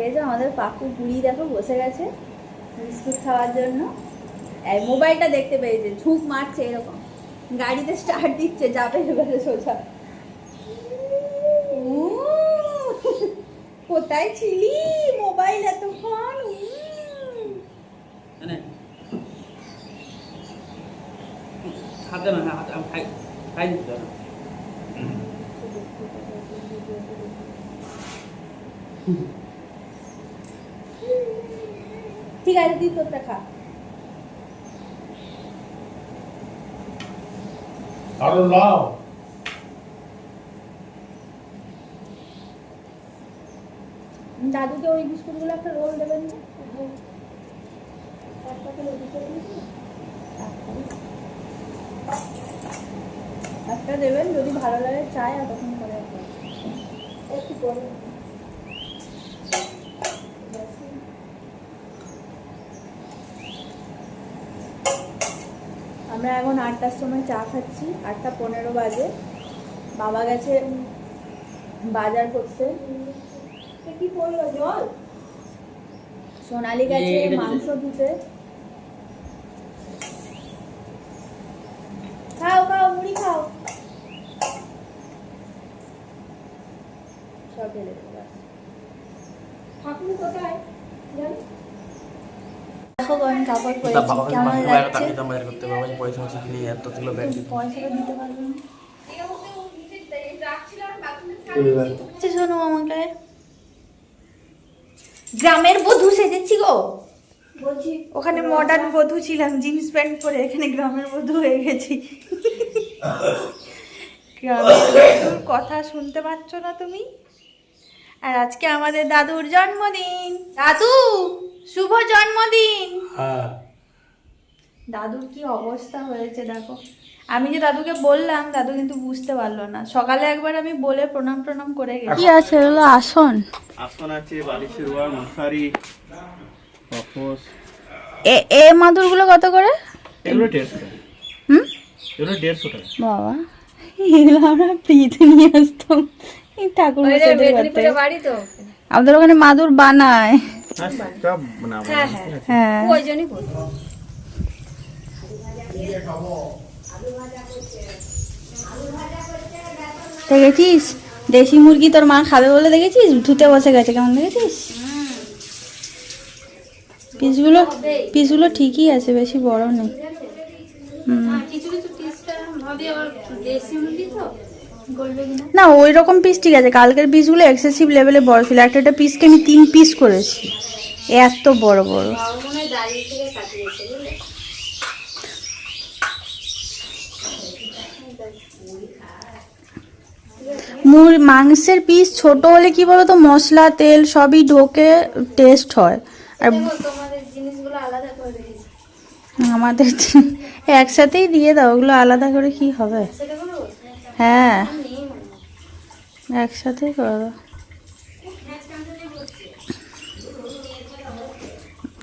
এই যে আমাদের পাকু বুড়ি দেখো বসে গেছে বিস্কুট খাওয়ার জন্য। এই মোবাইলটা দেখতে পেয়েছে, ঝুঁক মারছে এরকম, গাড়িতে স্টার্ট দিচ্ছে, যাবে এবারে সোজা। কোথায় ছিলি মোবাইল এতক্ষণ? হাতে না হাতে আমি খাই খাই দিতে না। ঠিক আছে তুই তোরটা খা। আরো লাও। দাদুকে ওই বিস্কুটগুলো একটা রোল দেবেন না? একটা দেবেন যদি ভালো লাগে, চাই আর তখন করে একটু করে। আমরা এখন 8টার সময় চা খাচ্ছি, 8:15 বাজে। বাবা গেছে বাজার করতে। কি করলো জল? সোনালি গেছে মাংস ধুতে। খাও খাও মুড়ি খাও। সব ঢেলে দেবো ব্যাস। ঠাকুর কোথায় জানি। দেখো আমি কাপড় পরেছি, কেমন লাগছে? পয়সা নিয়ে এত কিলো ব্যাগ পয়সাটা দিতে পারবো না। শোনো আমাকে, গ্রামের বধূ সেজেছি গো। ওখানে মডার্ন বধূ ছিলাম জিন্স প্যান্ট পরে, এখানে গ্রামের বধূ হয়ে গেছি। গ্রামের বধূর কথা শুনতে পাচ্ছ না তুমি? আর আজকে আমাদের দাদুর জন্মদিন। দাদু শুভ জন্মদিন। হ্যাঁ দাদুর কি অবস্থা হয়েছে দেখো। আমি যে দাদুকে বললাম, দাদু কিন্তু বুঝতে পারলো না। সকালে একবার আমি বলে প্রণাম করে গেছি। কি আছে এগুলো? আসন আছে, বালিশের ওয়ার, মশারি, পাপোশ। এ মাদুরগুলো কত করে? এগুলো 150 টাকা। এগুলো 150 টাকা। বাবা এগুলো আমরা ফ্রিতে নিয়ে আসতাম এই ঠাকুর বাড়ি তো। আমাদের ওখানে মাদুর বানায়। সব বানাবো। হ্যাঁ ওই জন্যই দেখেছিস দেশি মুরগি তোর মা খাবে বলে, দেখেছিস ধুতে বসে গেছে কেমন, দেখেছিস? পিসগুলো ঠিকই আছে, বেশি বড় নেই। না ওই রকম পিস ঠিক আছে, কালকের পিসগুলো এক্সেসিভ লেভেলে বড় ছিল। একটা পিসকে আমি 3 পিস করেছি, এত বড় বড়। মাংসের পিস ছোট হলে কি বলতো, মশলা তেল সবই ঢোকে, টেস্ট হয়। আর আমাদের একসাথেই দিয়ে দাও, ওগুলো আলাদা করে কি হবে? হ্যাঁ একসাথেই করে দাও।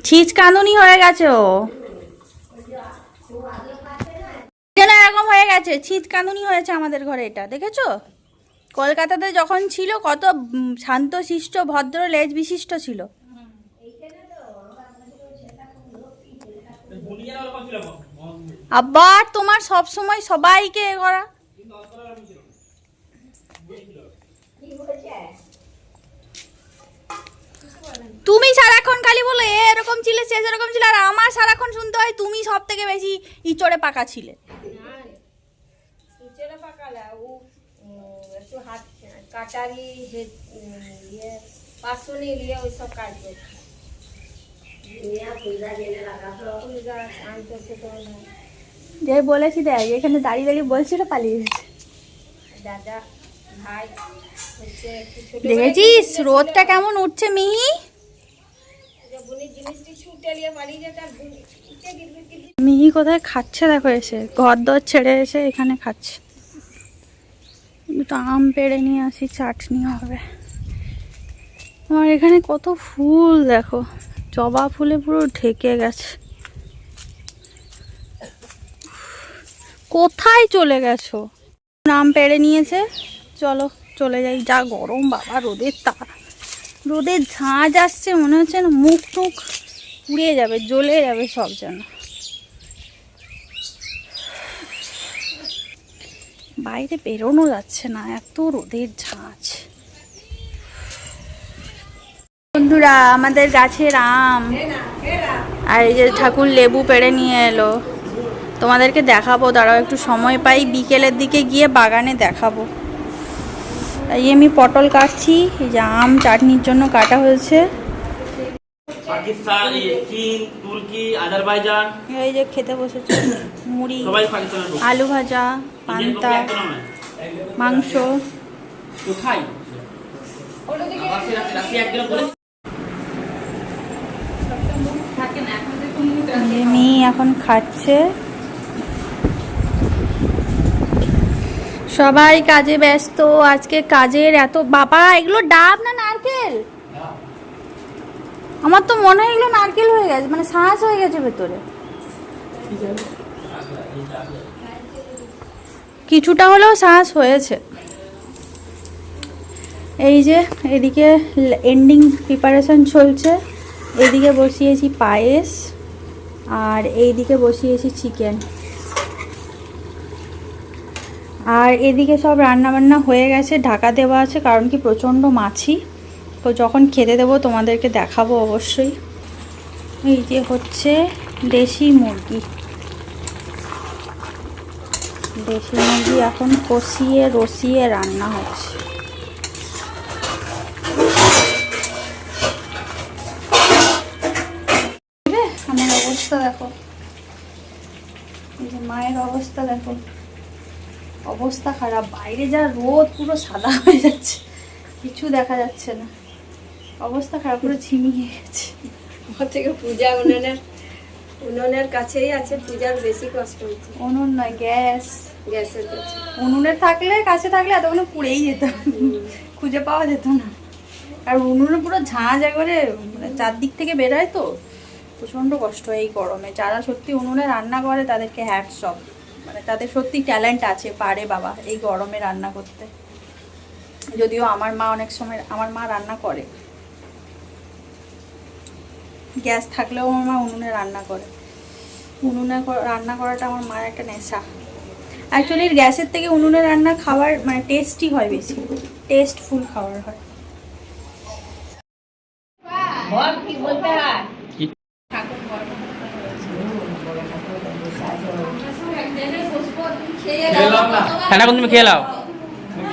ছিচ কাঁদুনি হয়ে গেছে, ও যেন এরকম হয়ে গেছে, ছিচ কাঁদুনি হয়েছে আমাদের ঘরে। এটা দেখেছো? কলকাতাতে যখন ছিল কত শান্ত শিষ্ট ভদ্র লেজ বিশিষ্ট ছিল। আবার তোমার সব সময় সবাইকে করা। তুমি সারাক্ষণ খালি বলো এরকম ছিলে সে এরকম ছিল, আর আমার সারাক্ষণ শুনতে হয় তুমি সব থেকে বেশি ইচড়ে পাকা ছিলে। হাত কাটারি পাশনি নিয়ে ওই সব কাজ করছে। যে বলেছি দেখ, এখানে দাঁড়িয়ে দাঁড়িয়ে বলছিল পালিয়ে গেছে। দাদা ভাই দেখেছিস রোদটা কেমন উঠছে মিহি? মিহি কোথায় খাচ্ছে দেখো, এসে ঘর দর ছেড়ে এসে এখানে খাচ্ছে। দুটো আম পেড়ে নিয়ে আসি, চাটনি হবে। আমার এখানে কত ফুল দেখো, জবা ফুলে পুরো ঢেকে গেছে। কোথায় চলে গেছো? আম পেড়ে নিয়েছে, চলো চলে যাই। যা গরম বাবা, রোদের তাপ রোদের ঝাঁঝ আসছে, মনে হচ্ছে না মুখ টুক পুড়িয়ে যাবে, জ্বলে যাবে সব যেন। বাইরে বেরোনো যাচ্ছে না, এত রোদের ঝাঁঝ। বন্ধুরা, আমাদের গাছের আম আর এই যে ঠাকুর লেবু পেড়ে নিয়ে এলো, তোমাদেরকে দেখাবো, দাঁড়াও একটু সময় পাই, বিকেলের দিকে গিয়ে বাগানে দেখাবো। এই আমি পটল কাটছি, এই যে আম চাটনির জন্য কাটা হয়েছে। পাকিস্তান, চীন, তুর্কি, আজারবাইজান, এই যে খেতে বসেছে, মুড়ি, সবাই পাকিস্তানের লোক। আলু ভাজা, পান্তা, মাংস। কোথায়? রাশিয়া একজন বলে মেয়ে এখন খাচ্ছে। সবাই কাজে ব্যস্ত আজকে, কাজের এত, বাবা এগুলো ডাব না নারকেল? আমার তো মনে হয় এগুলো নারকেল হয়ে গেছে, মানে শাঁস হয়ে গেছে ভেতরে। কিছুটা হলেও শাঁস হয়েছে। এই যে এদিকে এন্ডিং প্রিপারেশন চলছে, এদিকে বসিয়েছি পায়েস আর এইদিকে বসিয়েছি চিকেন, আর এদিকে সব রান্না বান্না হয়ে গেছে, ঢাকা দেওয়া আছে, কারণ কি প্রচণ্ড মাছি, তো যখন খেতে দেবো তোমাদেরকে দেখাবো অবশ্যই। এই যে হচ্ছে দেশি মুরগি, দেশি মুরগি এখন কষিয়ে রসিয়ে রান্না হচ্ছে। আমার অবস্থা দেখো, এই যে মায়ের অবস্থা দেখো, অবস্থা খারাপ। বাইরে যা রোদ, পুরো সাদা হয়ে যাচ্ছে, কিছু দেখা যাচ্ছে না, অবস্থা খারাপ, পুরো ঝিমিয়ে গেছে। ওর থেকে পূজা উনুনের কাছেই আছে, পূজার বেশি কষ্ট হচ্ছে। উনুন নয়, গ্যাস, গ্যাসের কাছে। উনুনের থাকলে, কাছে থাকলে এতক্ষণ পুড়েই যেত, খুঁজে পাওয়া যেত না। আর উনুনে পুরো ঝাঁঝ একবারে, মানে চারদিক থেকে বেরোয়, তো প্রচণ্ড কষ্ট এই গরমে। যারা সত্যি উনুনে রান্না করে তাদেরকে হ্যাটস অফ, মানে তাদের সত্যি ট্যালেন্ট আছে, পারে বাবা এই গরমে রান্না করতে। যদিও আমার মা অনেক সময়, আমার মা রান্না করে, গ্যাস থাকলেও আমার মা উনুনে রান্না করে। উনুনে রান্না করাটা আমার মায়ের একটা নেশা। অ্যাকচুয়ালি গ্যাসের থেকে উনুনে রান্না খাবার মানে টেস্টি হয়, বেশি টেস্টফুল খাবার হয়। খানা কোন তুমি খেয়ে নাও।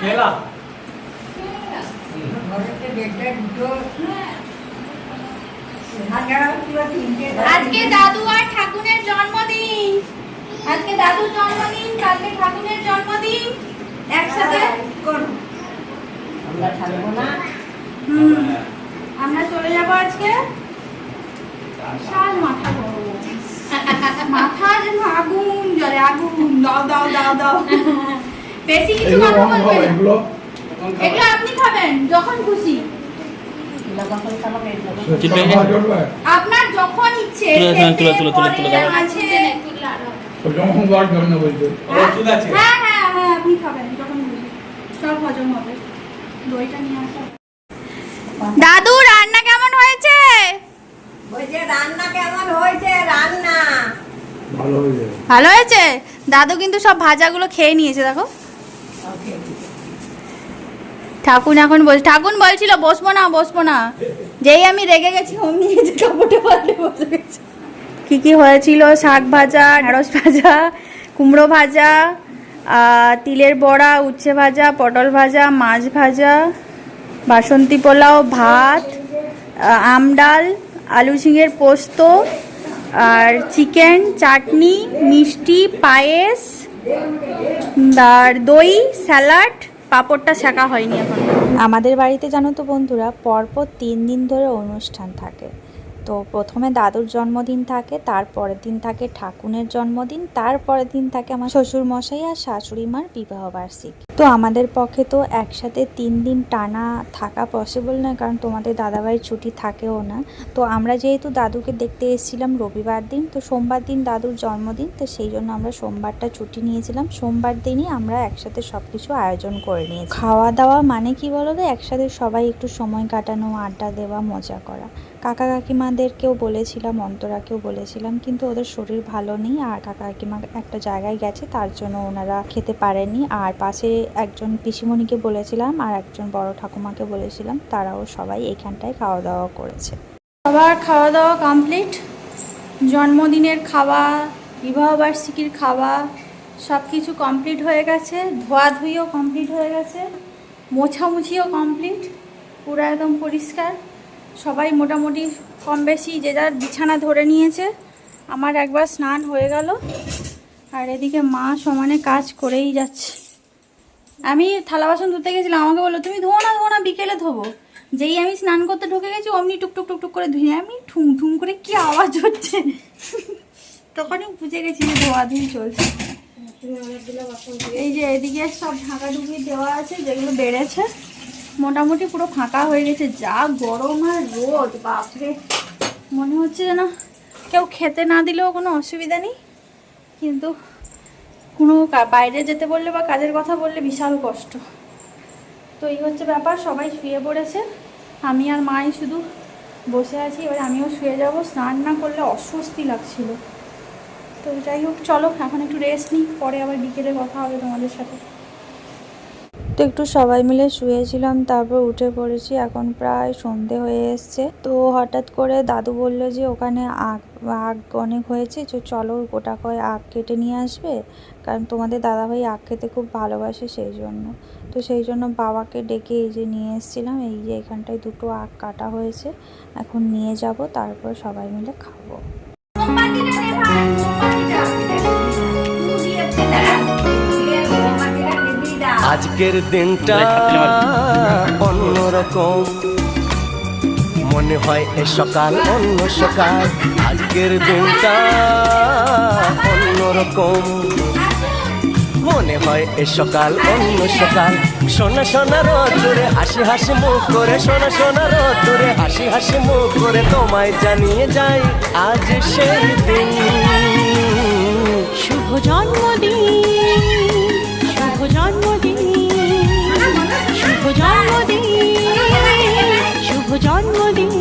খেলা আজকে দাদু আর ঠাকুরের জন্মদিন, আজকে দাদুর জন্মদিন, কালকে ঠাকুরের জন্মদিন, একসাথে আমরা থাকবো না। আমরা চলে যাবো আজকে। বিশাল মাথা গরম, মাথা যেন আগুন জ্বলে, আগুন দাও দাও দাও দাও। বেশি কিছু কথা বলবেন না, এগুলো আপনি খাবেন যখন খুশি, আপনার যখন ইচ্ছে। হ্যাঁ হ্যাঁ হ্যাঁ, আপনি খাবেন যখন খুশি, সব হজম হবে। দইটা নিয়ে আসা। দাদু রান্না কেমন হয়েছে? বলছে রান্না কেমন হয়েছে? রান্না ভালো হয়েছে। দাদু কিন্তু সব ভাজাগুলো খেয়ে নিয়েছে, দেখো। ঠাকুর এখন ঠাকুর বলছিল বসবো না বসবো না, যেই আমি রেগে গেছি অমনি কাপড়টা পাল্টে বসে গেছে। কি কি হয়েছিল? শাক ভাজা, ঢেঁড়স ভাজা, কুমড়ো ভাজা, তিলের বড়া, উচ্ছে ভাজা, পটল ভাজা, মাছ ভাজা, বাসন্তী পোলাও, ভাত, আম ডাল, আলু ঝিঙের পোস্ত, আর চিকেন, চাটনি, মিষ্টি, পায়েস, আর দই, স্যালাড, পাঁপড়টা ছেঁকা হয়নি এখন। আমাদের বাড়িতে জানো তো বন্ধুরা, পরপর 3 দিন ধরে অনুষ্ঠান থাকে। তো প্রথমে দাদুর জন্মদিন থাকে, তারপরের দিন থাকে ঠাকুরের জন্মদিন, তারপরের দিন থাকে আমার শ্বশুর মশাই আর শাশুড়ি মার বিবাহবার্ষিকী। তো আমাদের পক্ষে তো একসাথে 3 দিন টানা থাকা পসিবল নয়, কারণ তোমাদের দাদাভাই ছুটি থাকেও না। তো আমরা যেহেতু দাদুকে দেখতে এসেছিলাম রবিবার দিন, তো সোমবার দিন দাদুর জন্মদিন, তো সেই জন্য আমরা সোমবারটা ছুটি নিয়েছিলাম। সোমবার দিনই আমরা একসাথে সব কিছু আয়োজন করে নিয়েছি। খাওয়া দাওয়া মানে কি বলো তো, একসাথে সবাই একটু সময় কাটানো, আড্ডা দেওয়া, মজা করা। কাকা কাকিমাদেরকেও বলেছিলাম, অন্তরাকেও বলেছিলাম, কিন্তু ওদের শরীর ভালো নেই আর কাকা কাকিমা একটা জায়গায় গেছে, তার জন্য ওনারা খেতে পারেনি। আর পাশে একজন পিসিমণিকে বলেছিলাম আর একজন বড় ঠাকুমাকে বলেছিলাম, তারাও সবাই এইখানটায় খাওয়া দাওয়া করেছে। সবার খাওয়া দাওয়া কমপ্লিট। জন্মদিনের খাওয়া, বিবাহবার্ষিকীর খাওয়া সব কিছু কমপ্লিট হয়ে গেছে। ধোয়াধুয়িও কমপ্লিট হয়ে গেছে, মোছামুছিও কমপ্লিট, পুরো একদম পরিষ্কার। সবাই মোটামুটি কম বেশি যে যার বিছানা ধরে নিয়েছে। আমার একবার স্নান হয়ে গেল, আর এদিকে মা সমানে কাজ করেই যাচ্ছে। আমি থালা বাসন ধুতে গেছিলাম, আমাকে বললো তুমি ধোও না বিকেলে ধোবো। যেই আমি স্নান করতে ঢুকে গেছি অমনি টুকটুক টুকটুক করে ধুয়ে, আমি ঠুং ঠুং করে কি আওয়াজ হচ্ছে তখনই বুঝে গেছি যে ধোয়াধুয়ি চলছে। এই যে এদিকে সব ঢাকা ঢুকি দেওয়া আছে, যেগুলো বেড়েছে মোটামুটি পুরো ফাঁকা হয়ে গেছে। যা গরম আর রোদ, বাপরে, মনে হচ্ছে যেন কেউ খেতে না দিলেও কোনো অসুবিধা নেই, কিন্তু কোনো বাইরে যেতে বললে বা কাজের কথা বললে বিশাল কষ্ট। তো এই হচ্ছে ব্যাপার, সবাই শুয়ে পড়েছে, আমি আর মাই শুধু বসে আছি। এবার আমিও শুয়ে যাব, স্নান না করলে অস্বস্তি লাগছিল। তো যাই হোক, চলো এখন একটু রেস্ট নিই, পরে আবার বিকেলে কথা হবে তোমাদের সাথে। তো একটু সবাই মিলে শুয়েছিলাম, তারপর উঠে পড়েছি। এখন প্রায় সন্ধে হয়ে এসছে। তো হঠাৎ করে দাদু বলল যে ওখানে আগ অনেক হয়েছে, তো চলো গোটা কয় আগ কেটে নিয়ে আসবে, কারণ তোমাদের দাদাভাই আগ খেতে খুব ভালোবাসে সেই জন্য। তো সেই জন্য বাবাকে ডেকে এই যে নিয়ে এসেছিলাম। এই যে এখানটায় 2টো আগ কাটা হয়েছে, এখন নিয়ে যাব, তারপর সবাই মিলে খাবো। আজকের দিনটা অন্যরকম, মনে হয় এ সকাল অন্য সকাল। আজকের দিনটা অন্যরকম, মনে হয় এ সকাল অন্য সকাল। সোনা সোনা রোদ্দুরে হাসি হাসি মুখ করে, সোনা সোনা রোদ্দুরে হাসি হাসি মুখ করে তোমায় জানিয়ে যাই আজ সেই দিন। শুভ জন্মদিন, শুভ জন্মদিন, শুভ জন্মদিন, শুভ জন্মদিন।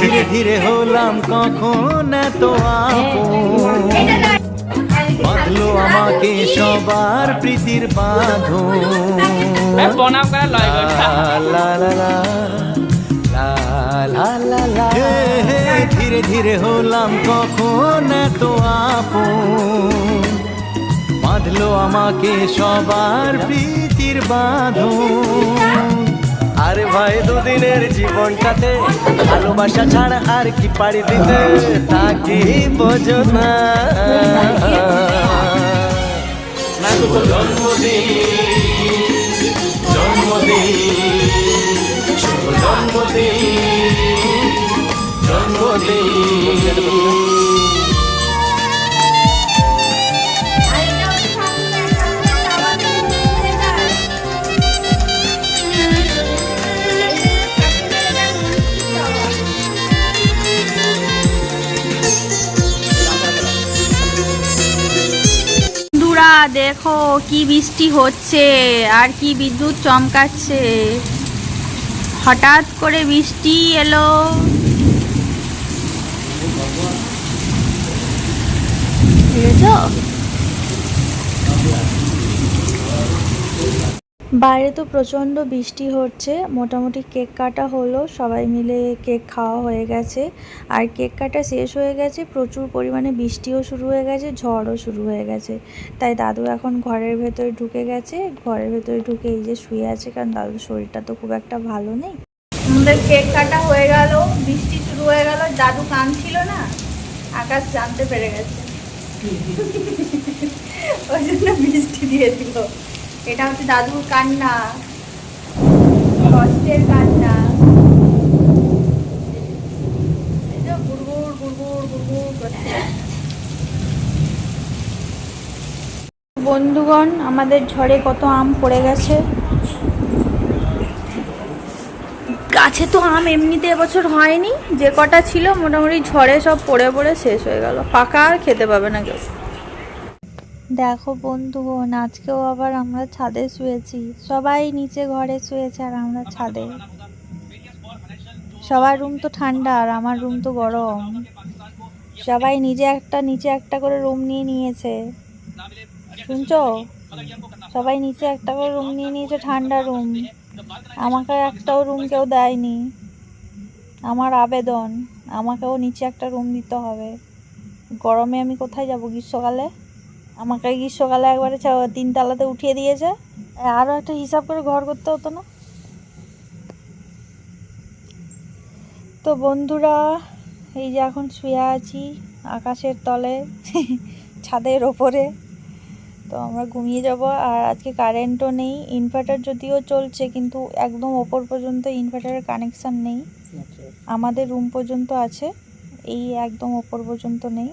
ধীরে ধীরে হলাম কখন এত আপন, বাঁধলো আমাকে সবার প্রীতির বাঁধন। ধীরে ধীরে হলাম কখন এত আপন, বাঁধলো আমাকে সবার প্রীতির বাঁধন। আরে ভাই দুদিনের জীবনটাতে ভালোবাসা ছাড়া আর কি পাড়ি দিতে, তা কি বোঝো না। জন্মদিন জন্মদিন শুভ জন্মদিন জন্মদিন। দেখো কি বৃষ্টি হচ্ছে আর কি বিদ্যুৎ চমকাচ্ছে, হঠাৎ করে বৃষ্টি এলো। বাইরে তো প্রচণ্ড বৃষ্টি হচ্ছে, মোটামুটি কেক কাটা হলো, সবাই মিলে কেক খাওয়া হয়ে গেছে। আর কেক কাটা শেষ হয়ে গেছে, প্রচুর পরিমাণে বৃষ্টিও শুরু হয়ে গেছে, ঝড়ও শুরু হয়ে গেছে। তাই দাদু এখন ঘরের ভেতরে ঢুকে গেছে, ঘরের ভেতরে ঢুকে এই যে শুয়ে আছে, কারণ দাদুর শরীরটা তো খুব একটা ভালো নেই। আমাদের কেক কাটা হয়ে গেল, বৃষ্টি শুরু হয়ে গেল, দাদু কাঁদছিল না, আকাশ জানতে পেরে গেছে, ওই জন্য বৃষ্টি দিয়ে দিল। এটা হচ্ছে দাদুর কান্না, কষ্টের কান্না। এই যে গুড়গুড় গুড়গুড় গুড়গুড় করছে। বন্ধুগণ, আমাদের ঝড়ে কত আম পড়ে গেছে। গাছে তো আম এমনিতে এবছর হয়নি, যে কটা ছিল মোটামুটি ঝড়ে সব পড়ে পড়ে শেষ হয়ে গেল, পাকা আর খেতে পাবে না কেউ। দেখো বন্ধুগণ, আজকেও আবার আমরা ছাদে শুয়েছি, সবাই নিচে ঘরে শুয়েছে আর আমরা ছাদে। সবার রুম তো ঠান্ডা আর আমার রুম তো গরম। সবাই নিচে একটা করে রুম নিয়ে নিয়েছে, শুনছো? সবাই নিচে একটা করে রুম নিয়ে নিয়েছে, ঠান্ডা রুম। আমাকে একটাও রুম কেউ দেয়নি। আমার আবেদন, আমাকেও নিচে একটা রুম দিতে হবে। গরমে আমি কোথায় যাব গ্রীষ্মকালে? আমাকে গ্রীষ্মকালে একবারে 3 তলাতে উঠিয়ে দিয়েছে। আরও একটা হিসাব করে ঘর করতে হতো না? তো বন্ধুরা, এই যে এখন শুয়ে আছি আকাশের তলে, ছাদের ওপরে। তো আমরা ঘুমিয়ে যাব। আর আজকে কারেন্টও নেই, ইনভার্টার যদিও চলছে কিন্তু একদম ওপর পর্যন্ত ইনভার্টারের কানেকশান নেই। আমাদের রুম পর্যন্ত আছে, এই একদম ওপর পর্যন্ত নেই।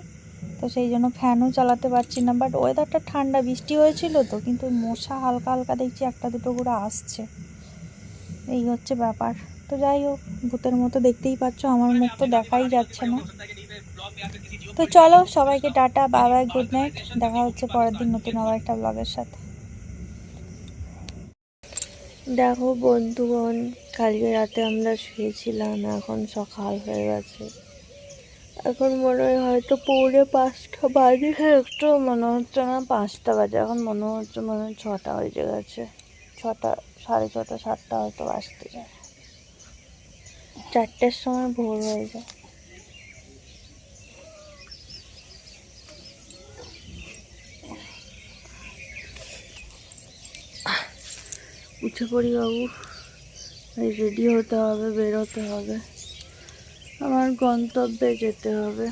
তো সেই জন্য ফ্যানও চালাতে পারছি না। বাট ওয়েদারটা ঠান্ডা, বৃষ্টি হয়েছিল তো, কিন্তু মশা হালকা হালকা দেখছি একটা দুটো করে আসছে, এই হচ্ছে ব্যাপার। তো যাই হোক, ভূতের মতো দেখতেই পাচ্ছ, আমার মুখ তো দেখাই যাচ্ছে না। তো চলো, সবাইকে tata, bye bye, good night. দেখা হচ্ছে পরের দিন নতুন আবার একটা ব্লগের সাথে। দেখো বন্ধুগণ, কালকে রাতে আমরা শুয়েছিলাম, এখন সকাল হয়ে গেছে। এখন মনে হয় হয়তো 4:45 বাজে, একটু মনে হচ্ছে না 5টা বাজে, এখন মনে হচ্ছে 6টা বেজে গেছে। 6টা, 6:30, 7টা হয়তো বাজতে যায়। 4টের সময় ভোর হয়ে যায়। উঠে পড়ি বাবু, রেডি হতে হবে, বেরোতে হবে, আমার গন্তব্যে যেতে হবে।